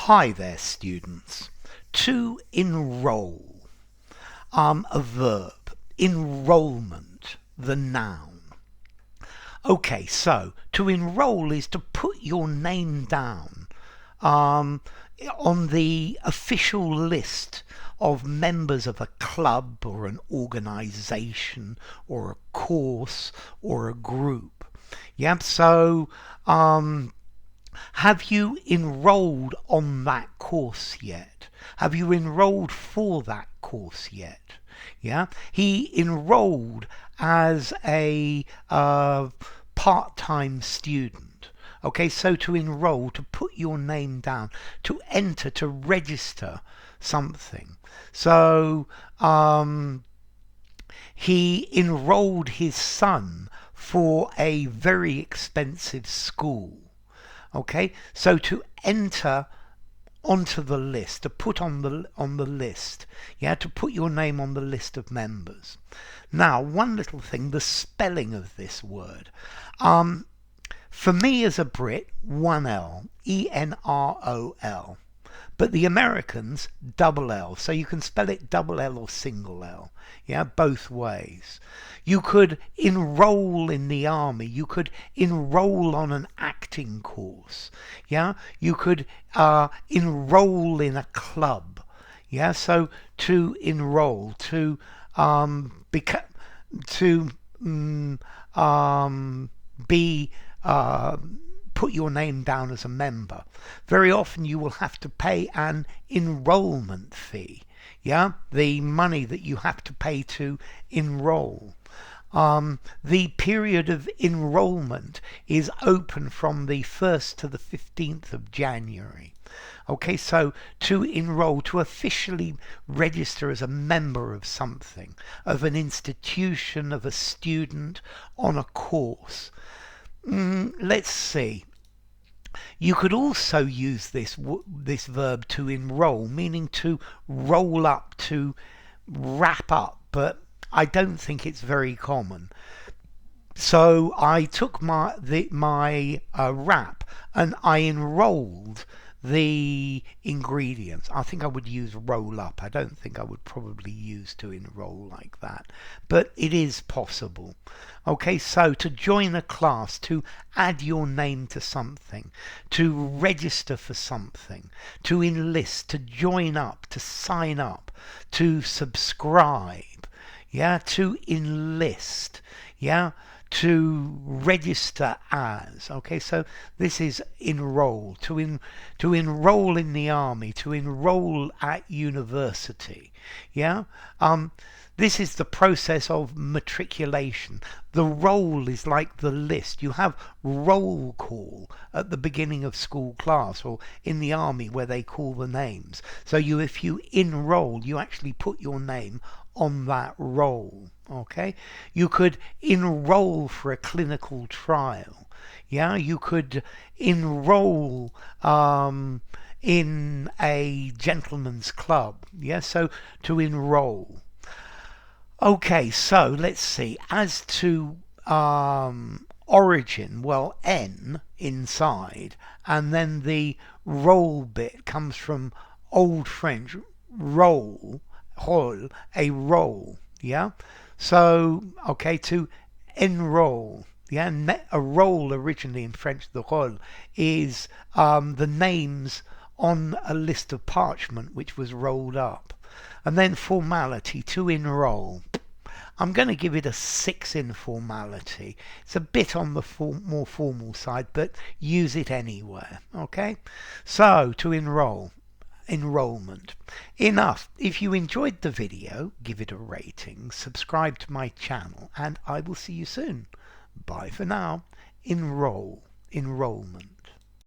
Hi there, students. To enroll, a verb. Enrollment, the noun. Okay, so to enroll is to put your name down on the official list of members of a club or an organization or a course or a group. Yeah, so have you enrolled on that course yet? Have you enrolled for that course yet? Yeah, he enrolled as a part-time student. Okay, so to enroll, to put your name down, to enter, to register something. So he enrolled his son for a very expensive school. Okay, so to enter onto the list, to put on the list, yeah, to put your name on the list of members. Now, one little thing, the spelling of this word. For me as a Brit, one L, Enrol. But the Americans, double L. So you can spell it double L or single L. Yeah, both ways. You could enroll in the army. You could enroll on an acting course. Yeah, you could enroll in a club. Yeah, so to enroll, to be put your name down as a member. Very often you will have to pay an enrollment fee. Yeah, the money that you have to pay to enroll. The period of enrollment is open from the 1st to the 15th of January. Okay, so to enroll, to officially register as a member of something, of an institution, of a student, on a course. Let's see. You could also use this verb to enroll, meaning to roll up, to wrap up, but I don't think it's very common. So I took my wrap and I enrolled the ingredients. I think I would use roll up. I don't think I would probably use to enroll like that, but it is possible. Okay, so to join a class, to add your name to something, to register for something, to enlist, to join up, to sign up, to subscribe, yeah, to enlist, yeah, to register as. Okay, so this is enroll, to enroll in the army, to enroll at university. Yeah, this is the process of matriculation. The roll is like the list. You have roll call at the beginning of school class, or in the army where they call the names. So if you enroll, you actually put your name on that roll. Okay, you could enroll for a clinical trial. Yeah, you could enroll in a gentleman's club. Yeah, so to enroll. Okay, so let's see. As to origin, well, N inside, and then the roll bit comes from Old French roll, a roll. Yeah. So, okay, to enroll. Yeah, a roll originally in French, the roll, is the names on a list of parchment which was rolled up. And then formality, to enroll. I'm going to give it a 6 in formality. It's a bit on the more formal side, but use it anywhere. Okay? So, to enroll. Enrollment. Enough. If you enjoyed the video, give it a rating, subscribe to my channel, and I will see you soon. Bye for now. Enroll. Enrollment.